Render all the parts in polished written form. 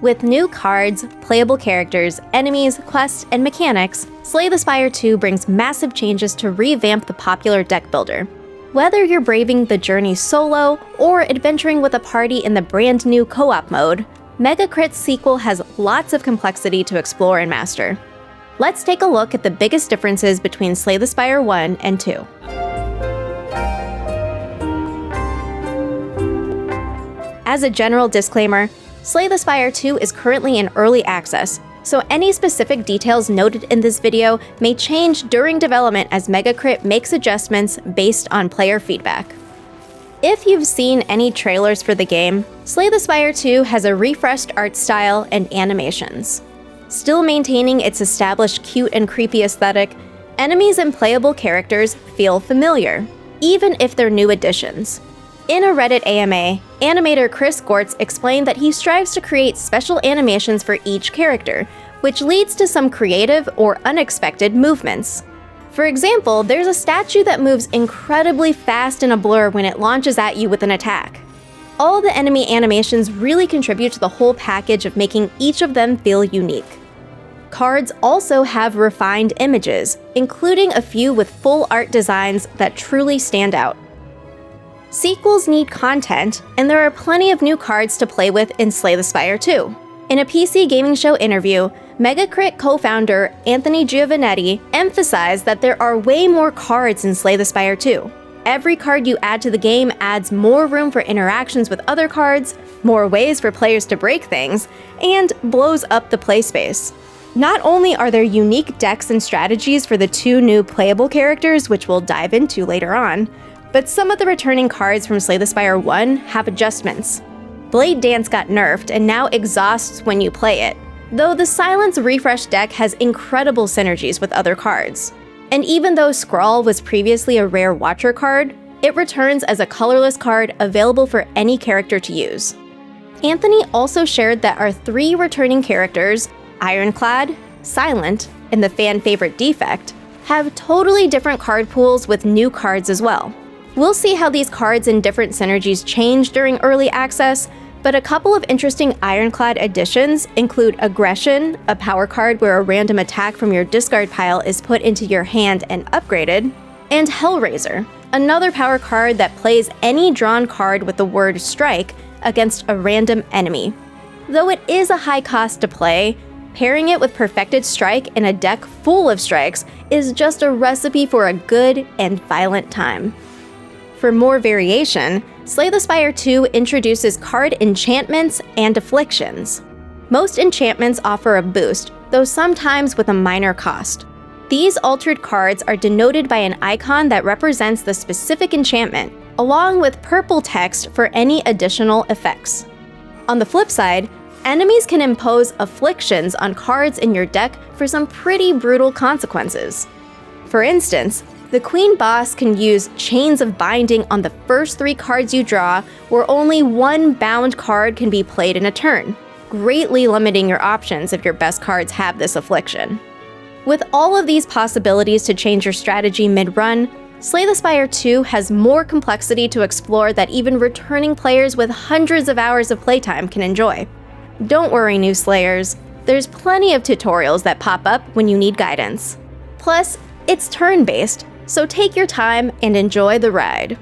With new cards, playable characters, enemies, quests, and mechanics, Slay the Spire 2 brings massive changes to revamp the popular deck builder. Whether you're braving the journey solo or adventuring with a party in the brand new co-op mode, Mega Crit's sequel has lots of complexity to explore and master. Let's take a look at the biggest differences between Slay the Spire 1 and 2. As a general disclaimer, Slay the Spire 2 is currently in early access, so any specific details noted in this video may change during development as Mega Crit makes adjustments based on player feedback. If you've seen any trailers for the game, Slay the Spire 2 has a refreshed art style and animations. Still maintaining its established cute and creepy aesthetic, enemies and playable characters feel familiar, even if they're new additions. In a Reddit AMA, animator Chris Gortz explained that he strives to create special animations for each character, which leads to some creative or unexpected movements. For example, there's a statue that moves incredibly fast in a blur when it launches at you with an attack. All the enemy animations really contribute to the whole package of making each of them feel unique. Cards also have refined images, including a few with full art designs that truly stand out. Sequels need content, and there are plenty of new cards to play with in Slay the Spire 2. In a PC Gaming Show interview, Mega Crit co-founder Anthony Giovannetti emphasized that there are way more cards in Slay the Spire 2. Every card you add to the game adds more room for interactions with other cards, more ways for players to break things, and blows up the play space. Not only are there unique decks and strategies for the two new playable characters, which we'll dive into later on, but some of the returning cards from Slay the Spire 1 have adjustments. Blade Dance got nerfed and now exhausts when you play it, though the Silence Refresh deck has incredible synergies with other cards. And even though Scrawl was previously a rare Watcher card, it returns as a colorless card available for any character to use. Anthony also shared that our three returning characters, Ironclad, Silent, and the fan favorite Defect, have totally different card pools with new cards as well. We'll see how these cards and different synergies change during early access, but a couple of interesting Ironclad additions include Aggression, a power card where a random attack from your discard pile is put into your hand and upgraded, and Hellraiser, another power card that plays any drawn card with the word Strike against a random enemy. Though it is a high cost to play, pairing it with Perfected Strike in a deck full of strikes is just a recipe for a good and violent time. For more variation, Slay the Spire 2 introduces card enchantments and afflictions. Most enchantments offer a boost, though sometimes with a minor cost. These altered cards are denoted by an icon that represents the specific enchantment, along with purple text for any additional effects. On the flip side, enemies can impose afflictions on cards in your deck for some pretty brutal consequences. For instance, the Queen Boss can use Chains of Binding on the first three cards you draw, where only one bound card can be played in a turn, greatly limiting your options if your best cards have this affliction. With all of these possibilities to change your strategy mid-run, Slay the Spire 2 has more complexity to explore that even returning players with hundreds of hours of playtime can enjoy. Don't worry, new Slayers, there's plenty of tutorials that pop up when you need guidance. Plus, it's turn-based, so take your time and enjoy the ride.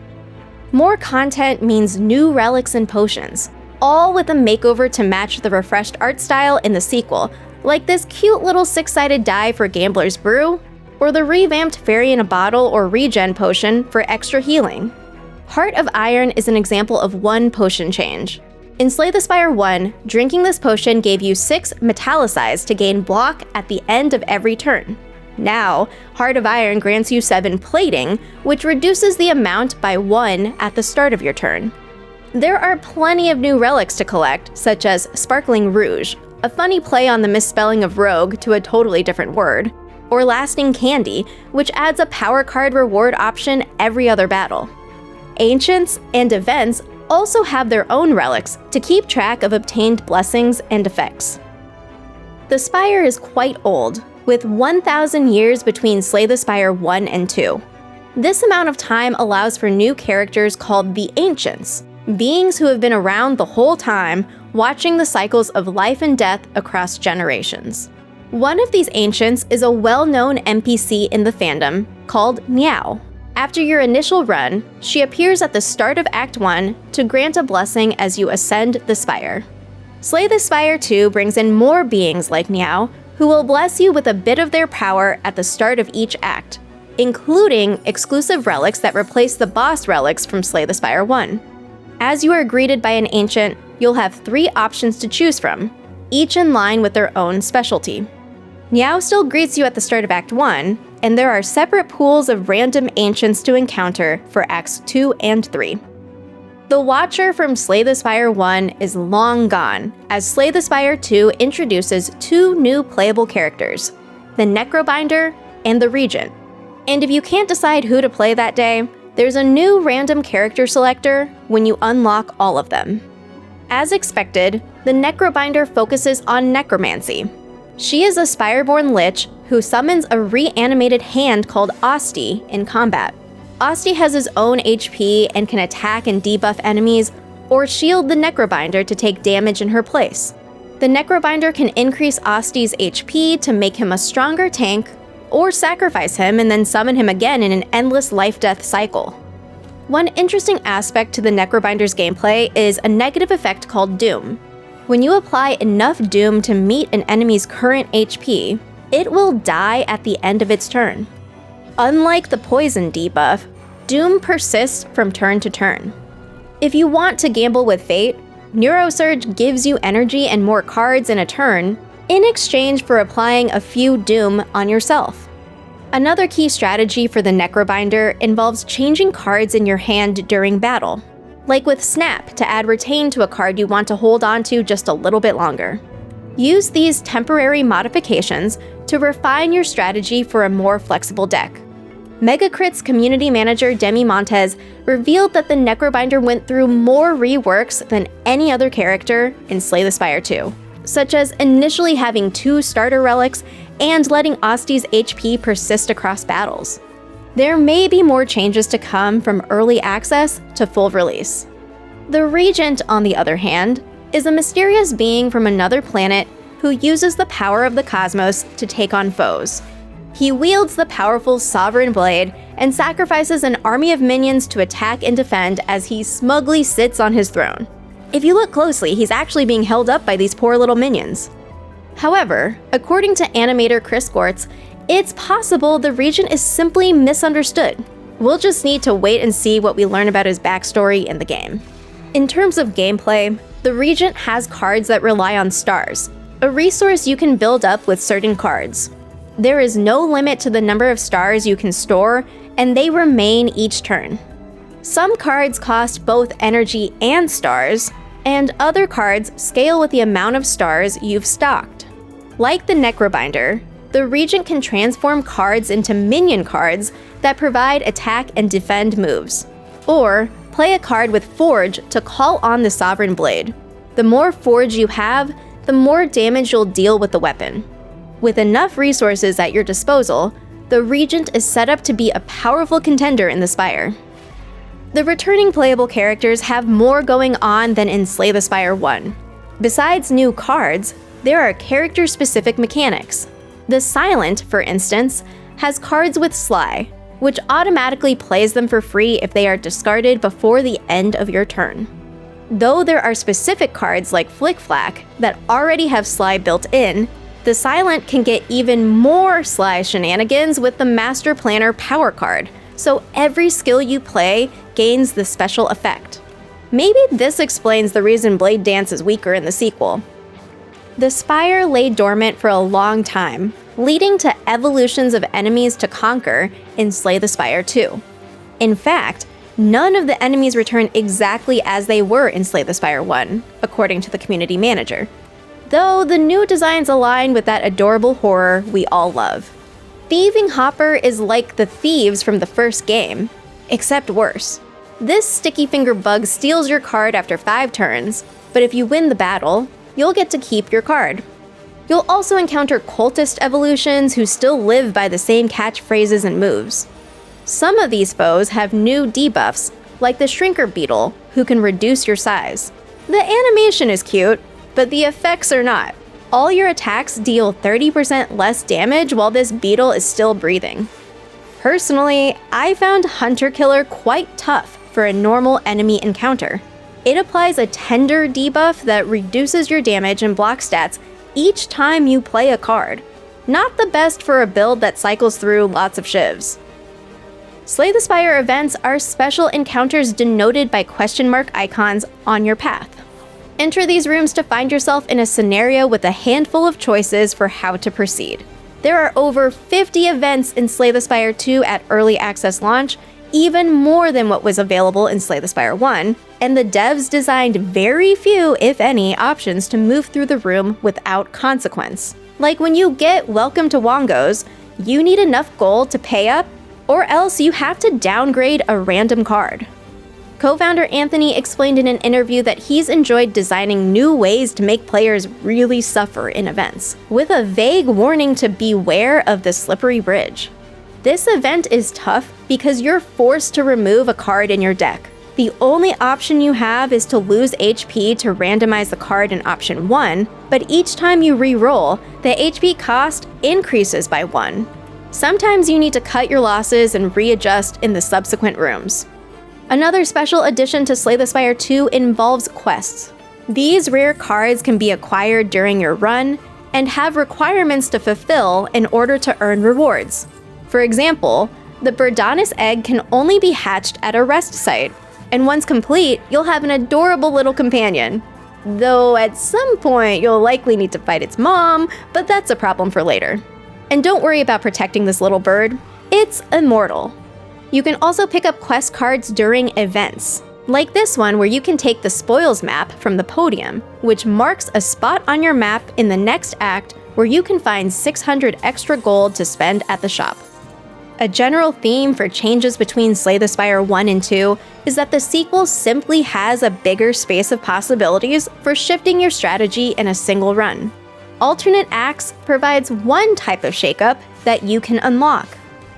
More content means new Relics and Potions, all with a makeover to match the refreshed art style in the sequel, like this cute little six-sided die for Gambler's Brew, or the revamped Fairy in a Bottle or Regen potion for extra healing. Heart of Iron is an example of one potion change. In Slay the Spire 1, drinking this potion gave you 6 Metallicize to gain block at the end of every turn. Now, Heart of Iron grants you 7 Plating, which reduces the amount by 1 at the start of your turn. There are plenty of new relics to collect, such as Sparkling Rouge, a funny play on the misspelling of rogue to a totally different word, or Lasting Candy, which adds a power card reward option every other battle. Ancients and Events also have their own relics to keep track of obtained blessings and effects. The Spire is quite old, with 1,000 years between Slay the Spire 1 and 2. This amount of time allows for new characters called the Ancients, beings who have been around the whole time, watching the cycles of life and death across generations. One of these ancients is a well-known NPC in the fandom called Meow. After your initial run, she appears at the start of Act 1 to grant a blessing as you ascend the spire. Slay the Spire 2 brings in more beings like Meow, who will bless you with a bit of their power at the start of each act, including exclusive relics that replace the boss relics from Slay the Spire 1. As you are greeted by an ancient, you'll have 3 options to choose from, each in line with their own specialty. Meow still greets you at the start of Act 1, and there are separate pools of random ancients to encounter for Acts 2 and 3. The Watcher from Slay the Spire 1 is long gone, as Slay the Spire 2 introduces 2 new playable characters, the Necrobinder and the Regent. And if you can't decide who to play that day, there's a new random character selector when you unlock all of them. As expected, the Necrobinder focuses on necromancy. She is a Spireborn Lich who summons a reanimated hand called Osti in combat. Osti has his own HP and can attack and debuff enemies, or shield the Necrobinder to take damage in her place. The Necrobinder can increase Osti's HP to make him a stronger tank, or sacrifice him and then summon him again in an endless life-death cycle. One interesting aspect to the Necrobinder's gameplay is a negative effect called Doom. When you apply enough Doom to meet an enemy's current HP, it will die at the end of its turn. Unlike the poison debuff, Doom persists from turn to turn. If you want to gamble with fate, Neurosurge gives you energy and more cards in a turn in exchange for applying a few Doom on yourself. Another key strategy for the Necrobinder involves changing cards in your hand during battle, like with Snap to add Retain to a card you want to hold on to just a little bit longer. Use these temporary modifications to refine your strategy for a more flexible deck. Megacrit's community manager Demi Montez revealed that the Necrobinder went through more reworks than any other character in Slay the Spire 2, such as initially having 2 starter relics and letting Osti's HP persist across battles. There may be more changes to come from early access to full release. The Regent, on the other hand, is a mysterious being from another planet who uses the power of the cosmos to take on foes. He wields the powerful Sovereign Blade and sacrifices an army of minions to attack and defend as he smugly sits on his throne. If you look closely, he's actually being held up by these poor little minions. However, according to animator Chris Gortz, it's possible the Regent is simply misunderstood. We'll just need to wait and see what we learn about his backstory in the game. In terms of gameplay, the Regent has cards that rely on stars, a resource you can build up with certain cards. There is no limit to the number of stars you can store, and they remain each turn. Some cards cost both energy and stars, and other cards scale with the amount of stars you've stocked. Like the Necrobinder, the Regent can transform cards into minion cards that provide attack and defend moves. Or play a card with Forge to call on the Sovereign Blade. The more Forge you have, the more damage you'll deal with the weapon. With enough resources at your disposal, the Regent is set up to be a powerful contender in the Spire. The returning playable characters have more going on than in Slay the Spire 1. Besides new cards, there are character-specific mechanics. The Silent, for instance, has cards with Sly, which automatically plays them for free if they are discarded before the end of your turn. Though there are specific cards like Flick Flack that already have Sly built in, the Silent can get even more Sly shenanigans with the Master Planner Power card, so every skill you play gains the special effect. Maybe this explains the reason Blade Dance is weaker in the sequel. The Spire lay dormant for a long time, leading to evolutions of enemies to conquer in Slay the Spire 2. In fact, none of the enemies return exactly as they were in Slay the Spire 1, according to the community manager. Though the new designs align with that adorable horror we all love. Thieving Hopper is like the thieves from the first game, except worse. This sticky finger bug steals your card after 5 turns, but if you win the battle, you'll get to keep your card. You'll also encounter cultist evolutions who still live by the same catchphrases and moves. Some of these foes have new debuffs, like the Shrinker Beetle, who can reduce your size. The animation is cute, but the effects are not. All your attacks deal 30% less damage while this beetle is still breathing. Personally, I found Hunter Killer quite tough for a normal enemy encounter. It applies a tender debuff that reduces your damage and block stats each time you play a card. Not the best for a build that cycles through lots of shivs. Slay the Spire events are special encounters denoted by question mark icons on your path. Enter these rooms to find yourself in a scenario with a handful of choices for how to proceed. There are over 50 events in Slay the Spire 2 at early access launch, even more than what was available in Slay the Spire 1, and the devs designed very few, if any, options to move through the room without consequence. Like when you get Welcome to Wongos, you need enough gold to pay up, or else you have to downgrade a random card. Co-founder Anthony explained in an interview that he's enjoyed designing new ways to make players really suffer in events, with a vague warning to beware of the slippery bridge. This event is tough because you're forced to remove a card in your deck. The only option you have is to lose HP to randomize the card in option 1, but each time you re-roll, the HP cost increases by 1. Sometimes you need to cut your losses and readjust in the subsequent rooms. Another special addition to Slay the Spire 2 involves quests. These rare cards can be acquired during your run and have requirements to fulfill in order to earn rewards. For example, the Burdanis egg can only be hatched at a rest site, and once complete, you'll have an adorable little companion. Though at some point, you'll likely need to fight its mom, but that's a problem for later. And don't worry about protecting this little bird. It's immortal. You can also pick up quest cards during events, like this one where you can take the spoils map from the podium, which marks a spot on your map in the next act where you can find 600 extra gold to spend at the shop. A general theme for changes between Slay the Spire 1 and 2 is that the sequel simply has a bigger space of possibilities for shifting your strategy in a single run. Alternate Acts provides one type of shakeup that you can unlock.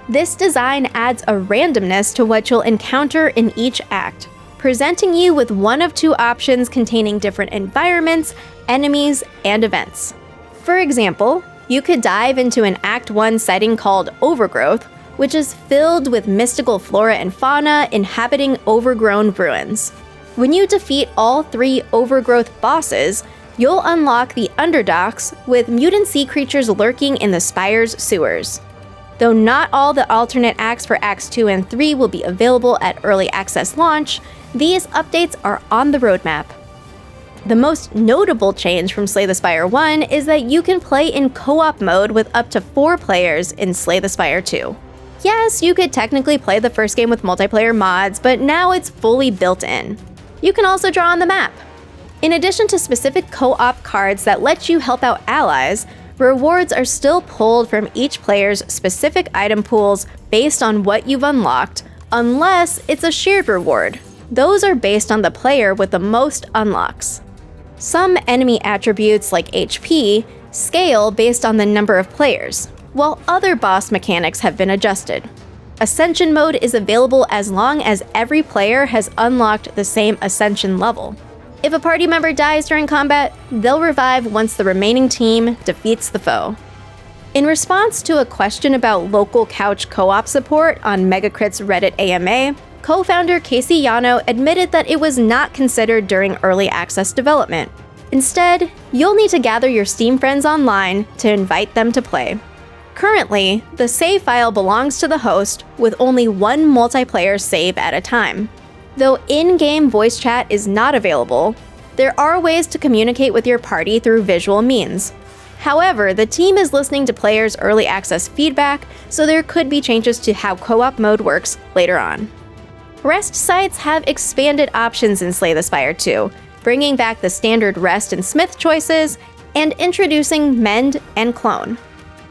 This design adds a randomness to what you'll encounter in each act, presenting you with one of two options containing different environments, enemies, and events. For example, you could dive into an Act 1 setting called Overgrowth, which is filled with mystical flora and fauna inhabiting overgrown ruins. When you defeat all 3 Overgrowth bosses, you'll unlock the Underdocks with mutant sea creatures lurking in the Spire's sewers. Though not all the alternate acts for Acts 2 and 3 will be available at early access launch, these updates are on the roadmap. The most notable change from Slay the Spire 1 is that you can play in co-op mode with up to 4 players in Slay the Spire 2. Yes, you could technically play the first game with multiplayer mods, but now it's fully built in. You can also draw on the map. In addition to specific co-op cards that let you help out allies, rewards are still pulled from each player's specific item pools based on what you've unlocked, unless it's a shared reward. Those are based on the player with the most unlocks. Some enemy attributes, like HP, scale based on the number of players, while other boss mechanics have been adjusted. Ascension Mode is available as long as every player has unlocked the same Ascension level. If a party member dies during combat, they'll revive once the remaining team defeats the foe. In response to a question about local couch co-op support on Megacrit's Reddit AMA, co-founder Casey Yano admitted that it was not considered during early access development. Instead, you'll need to gather your Steam friends online to invite them to play. Currently, the save file belongs to the host with only one multiplayer save at a time. Though in-game voice chat is not available, there are ways to communicate with your party through visual means. However, the team is listening to players' early access feedback, so there could be changes to how co-op mode works later on. Rest sites have expanded options in Slay the Spire 2, bringing back the standard rest and smith choices, and introducing Mend and Clone.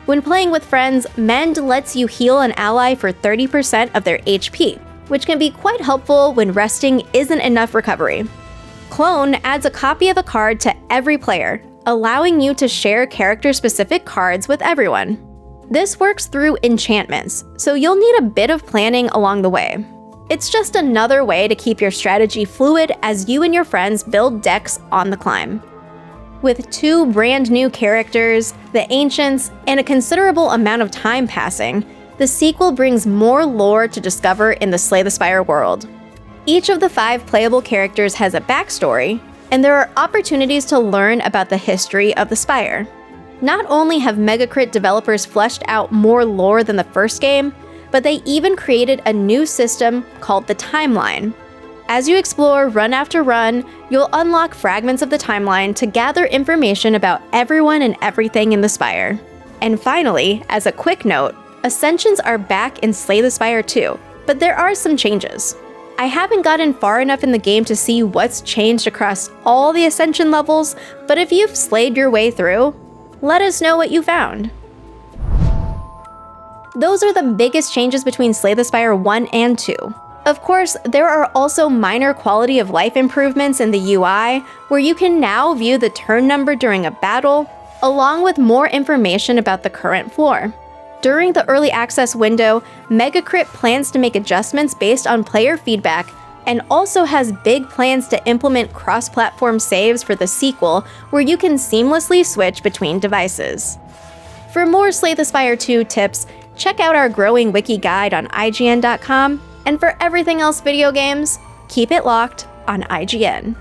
When playing with friends, Mend lets you heal an ally for 30% of their HP, which can be quite helpful when resting isn't enough recovery. Clone adds a copy of a card to every player, allowing you to share character-specific cards with everyone. This works through enchantments, so you'll need a bit of planning along the way. It's just another way to keep your strategy fluid as you and your friends build decks on the climb. With 2 brand new characters, the Ancients, and a considerable amount of time passing, the sequel brings more lore to discover in the Slay the Spire world. Each of the 5 playable characters has a backstory, and there are opportunities to learn about the history of the Spire. Not only have Megacrit developers fleshed out more lore than the first game, but they even created a new system called the Timeline. As you explore run after run, you'll unlock fragments of the timeline to gather information about everyone and everything in the Spire. And finally, as a quick note, Ascensions are back in Slay the Spire 2, but there are some changes. I haven't gotten far enough in the game to see what's changed across all the Ascension levels, but if you've slayed your way through, let us know what you found. Those are the biggest changes between Slay the Spire 1 and 2. Of course, there are also minor quality of life improvements in the UI, where you can now view the turn number during a battle, along with more information about the current floor. During the early access window, Megacrit plans to make adjustments based on player feedback, and also has big plans to implement cross-platform saves for the sequel, where you can seamlessly switch between devices. For more Slay the Spire 2 tips, check out our growing wiki guide on IGN.com, and for everything else video games, keep it locked on IGN.